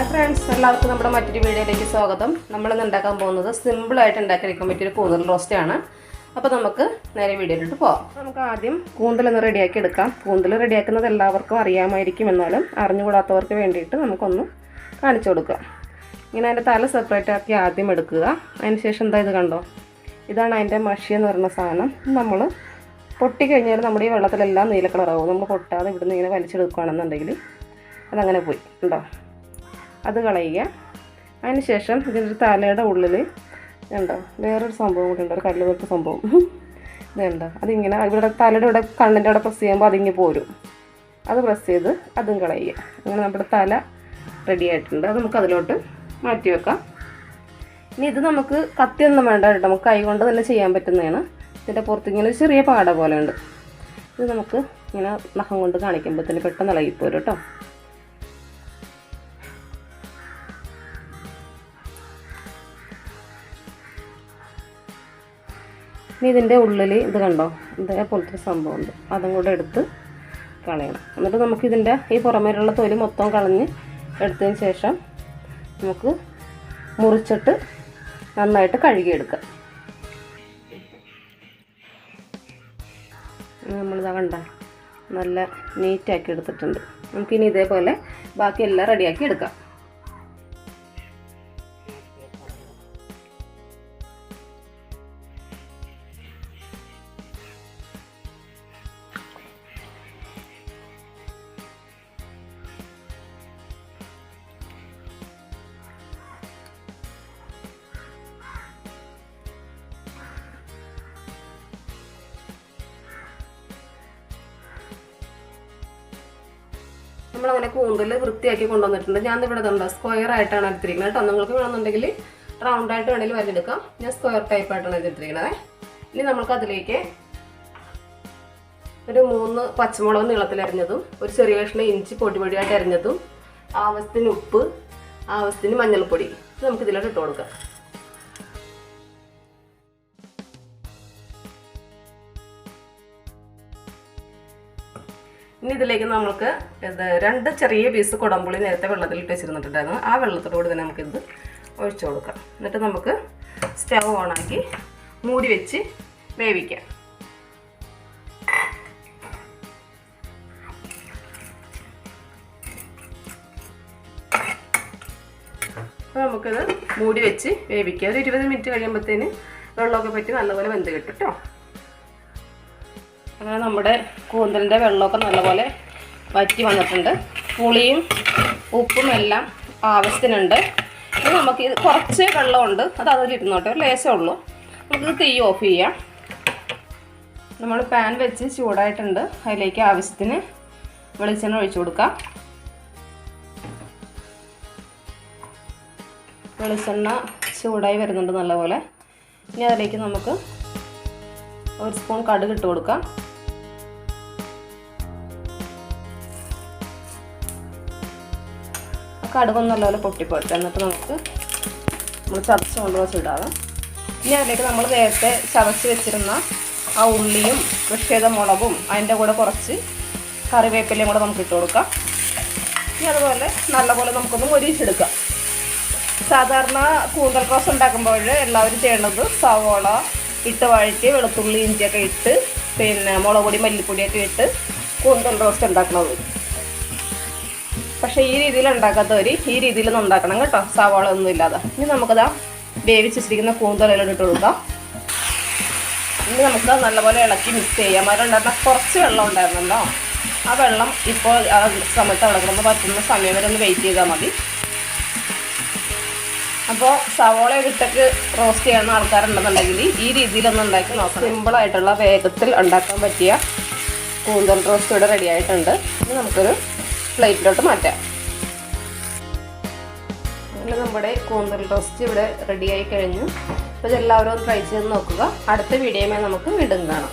Hi friends, എല്ലാവർക്കും നമ്മുടെ മറ്റൊരു വീഡിയോയിലേക്ക് സ്വാഗതം. നമ്മളിന്ന് ഉണ്ടാക്കാൻ പോകുന്നത് സിമ്പിളായിട്ട് ഉണ്ടാക്കിയെടുക്കാൻ പറ്റിയൊരു കൂന്തൽ റോസ്റ്റാണ്. അപ്പോൾ നമുക്ക് നേരെ വീഡിയോയിലോട്ട് പോകാം. നമുക്ക് ആദ്യം കൂന്തലൊന്ന് റെഡിയാക്കി എടുക്കാം. കൂന്തൽ റെഡിയാക്കുന്നത് എല്ലാവർക്കും അറിയാമായിരിക്കും, എന്നാലും അറിഞ്ഞുകൂടാത്തവർക്ക് വേണ്ടിയിട്ട് നമുക്കൊന്ന് കാണിച്ചു കൊടുക്കാം. ഇങ്ങനെ അതിൻ്റെ തല സെപ്പറേറ്റ് ആക്കി ആദ്യം എടുക്കുക. അതിന് ശേഷം എന്താ ഇത് കണ്ടോ, ഇതാണ് അതിൻ്റെ മഷി എന്ന് പറയുന്ന സാധനം. നമ്മൾ പൊട്ടിക്കഴിഞ്ഞാൽ നമ്മുടെ ഈ വെള്ളത്തിലെല്ലാം നീല കളറാവും. നമ്മൾ പൊട്ടാതെ ഇവിടുന്ന് ഇങ്ങനെ വലിച്ചെടുക്കുകയാണെന്നുണ്ടെങ്കിൽ അതങ്ങനെ പോയി ഉണ്ടോ, അത് കളയുക. അതിന് ശേഷം ഇതിൻ്റെ തലയുടെ ഉള്ളിൽ ഉണ്ടോ വേറൊരു സംഭവം കൂടി ഉണ്ട്, ഒരു കല്ല് പോലത്തെ സംഭവം ഇതുണ്ടോ. അതിങ്ങനെ ഇവിടെ തലയുടെ ഇവിടെ കണ്ണിൻ്റെ അവിടെ പ്രസ് ചെയ്യുമ്പോൾ അതിങ്ങ് പോരും. അത് പ്രസ് ചെയ്ത് അതും കളയുക. അങ്ങനെ നമ്മുടെ തല റെഡി ആയിട്ടുണ്ട്. അത് നമുക്ക് അതിലോട്ട് മാറ്റി വെക്കാം. ഇനി ഇത് നമുക്ക് കത്തിയൊന്നും വേണ്ട കേട്ടോ, നമുക്ക് കൈ കൊണ്ട് തന്നെ ചെയ്യാൻ പറ്റുന്നതാണ്. ഇതിൻ്റെ പുറത്ത് ഇങ്ങനെ ഒരു ചെറിയ പാട പോലെ ഉണ്ട്. ഇത് നമുക്ക് ഇങ്ങനെ നഖം കൊണ്ട് കാണിക്കുമ്പോഴത്തേന് പെട്ടെന്ന് ഇളകിപ്പോരും കേട്ടോ. ഇനി ഇതിൻ്റെ ഉള്ളിൽ ഇത് കണ്ടോ, ഇതേപോലത്തെ സംഭവം ഉണ്ട്, അതും കൂടെ എടുത്ത് കളയണം. എന്നിട്ട് നമുക്കിതിൻ്റെ ഈ പുറമേലുള്ള തൊലി മൊത്തം കളഞ്ഞ് എടുത്തതിന് ശേഷം നമുക്ക് മുറിച്ചിട്ട് നന്നായിട്ട് കഴുകിയെടുക്കാം. നമ്മളിതാ കണ്ട നല്ല നീറ്റാക്കി എടുത്തിട്ടുണ്ട്. നമുക്കിനി ഇതേപോലെ ബാക്കി എല്ലാം റെഡിയാക്കി എടുക്കാം. നമ്മളങ്ങനെ കൂന്തൽ വൃത്തിയാക്കി കൊണ്ടുവന്നിട്ടുണ്ട്. ഞാൻ ഇവിടെ ഇതുണ്ട് സ്ക്വയർ ആയിട്ടാണ് എടുത്തിരിക്കുന്നത് കേട്ടോ. നിങ്ങൾക്ക് വേണമെന്നുണ്ടെങ്കിൽ റൗണ്ടായിട്ട് വേണമെങ്കിൽ വരഞ്ഞെടുക്കാം. ഞാൻ സ്ക്വയർ ടൈപ്പായിട്ടാണ് എടുത്തിരിക്കുന്നത്. ഇനി നമുക്ക് അതിലേക്ക് ഒരു 3 പച്ചമുളക് നീളത്തിലരിഞ്ഞതും ഒരു ചെറിയ കഷ്ണം ഇഞ്ചി പൊടിയായിട്ട് അരിഞ്ഞതും ആവശ്യത്തിന് ഉപ്പ്, ആവശ്യത്തിന് മഞ്ഞൾപ്പൊടി നമുക്ക് ഇതിലോട്ട് ഇട്ട് കൊടുക്കാം. ഇനി ഇതിലേക്ക് നമുക്ക് 2 ചെറിയ പീസ് കുടംപുളി നേരത്തെ വെള്ളത്തിലിട്ട് വെച്ചിരുന്നിട്ടുണ്ടായിരുന്നു. ആ വെള്ളത്തോടുകൂടി തന്നെ നമുക്കിത് ഒഴിച്ചു കൊടുക്കാം. എന്നിട്ട് നമുക്ക് സ്റ്റവ് ഓണാക്കി മൂടി വെച്ച് വേവിക്കാം. അപ്പോൾ നമുക്കിത് മൂടി വെച്ച് വേവിക്കാം. ഒരു 20 മിനിറ്റ് കഴിയുമ്പോഴത്തേന് വെള്ളമൊക്കെ പറ്റി നല്ലപോലെ വെന്ത് കിട്ടും കേട്ടോ. അങ്ങനെ നമ്മുടെ കൂന്തലിൻ്റെ വെള്ളമൊക്കെ നല്ലപോലെ വറ്റി വന്നിട്ടുണ്ട്. പുളിയും ഉപ്പും എല്ലാം ആവശ്യത്തിനുണ്ട്. ഇനി നമുക്ക് ഇത് കുറച്ച് വെള്ളമുണ്ട്, അത് അതിലിരുന്നോട്ടെ, ഒരു ലേശമേ ഉള്ളൂ. നമുക്കിത് തീ ഓഫ് ചെയ്യാം. നമ്മൾ പാൻ വെച്ച് ചൂടായിട്ടുണ്ട്. അതിലേക്ക് ആവശ്യത്തിന് വെളിച്ചെണ്ണ ഒഴിച്ചു കൊടുക്കാം. വെളിച്ചെണ്ണ ചൂടായി വരുന്നുണ്ട് നല്ലപോലെ. ഇനി അതിലേക്ക് നമുക്ക് 1 സ്പൂൺ കടുക് ഇട്ട് കൊടുക്കാം. കടുകൊന്നും നല്ലപോലെ പൊട്ടിപ്പോട്ടെ. എന്നിട്ട് നമ്മൾ ചതച്ച് കൊണ്ടുവച്ചിടാതെ ഇനി അതിലേക്ക് നമ്മൾ നേരത്തെ ചതച്ച് വെച്ചിരുന്ന ആ ഉള്ളിയും കൃഷി ചെയ്ത മുളകും അതിൻ്റെ കൂടെ കുറച്ച് കറിവേപ്പിലയും കൂടെ നമുക്ക് ഇട്ട് കൊടുക്കാം. ഇനി അതുപോലെ നല്ലപോലെ നമുക്കൊന്ന് മൊരിയിച്ചെടുക്കാം. സാധാരണ കൂന്തൽ റോസ്റ്റ് ഉണ്ടാക്കുമ്പോൾ എല്ലാവരും ചെയ്യേണ്ടത് സവോള ഇട്ട് വഴറ്റി വെളുത്തുള്ളി ഇഞ്ചിയൊക്കെ ഇട്ട് പിന്നെ മുളക് പൊടി മല്ലിപ്പൊടിയൊക്കെ ഇട്ട് കൂന്തൽ റോസ്റ്റ് ഉണ്ടാക്കുന്നത്. പക്ഷേ ഈ രീതിയിൽ ഉണ്ടാക്കാത്തവർ ഈ രീതിയിലൊന്നും ഉണ്ടാക്കണം കേട്ടോ, സവാള ഒന്നും ഇല്ലാതെ. ഇനി നമുക്കതാ വേവിച്ചിരിക്കുന്ന കൂന്തലിലോട്ട് ഇട്ട് കൊടുക്കാം. ഇനി നമുക്ക് നല്ലപോലെ ഇളക്കി മിക്സ് ചെയ്യാം. അതിലുണ്ടായിരുന്ന കുറച്ച് വെള്ളം ഉണ്ടായിരുന്നല്ലോ, ആ വെള്ളം ഇപ്പോൾ ആ സമയത്ത് ഇളക്കുമ്പോൾ പറ്റുന്ന സമയം വരെ ഒന്ന് വെയിറ്റ് ചെയ്താൽ മതി. അപ്പോൾ സവോള ഇട്ടൊക്കെ റോസ്റ്റ് ചെയ്യുന്ന ആൾക്കാരുണ്ടെന്നുണ്ടെങ്കിൽ ഈ രീതിയിലൊന്നും ഉണ്ടാക്കി നോക്കാം. സിമ്പിളായിട്ടുള്ള വേഗത്തിൽ ഉണ്ടാക്കാൻ പറ്റിയ കൂന്തൽ റോസ്റ്റ് ഇവിടെ റെഡി ആയിട്ടുണ്ട്. ഇനി നമുക്കൊരു പ്ലേറ്റിലോട്ട് മാറ്റാം. അങ്ങനെ നമ്മുടെ കൂന്തൽ റോസ്റ്റ് ഇവിടെ റെഡിയായി കഴിഞ്ഞു. അപ്പോൾ ഇതെല്ലാവരും ഒന്ന് ട്രൈ ചെയ്ത് നോക്കുക. അടുത്ത വീഡിയോയുമായി നമുക്ക് വീണ്ടും കാണാം.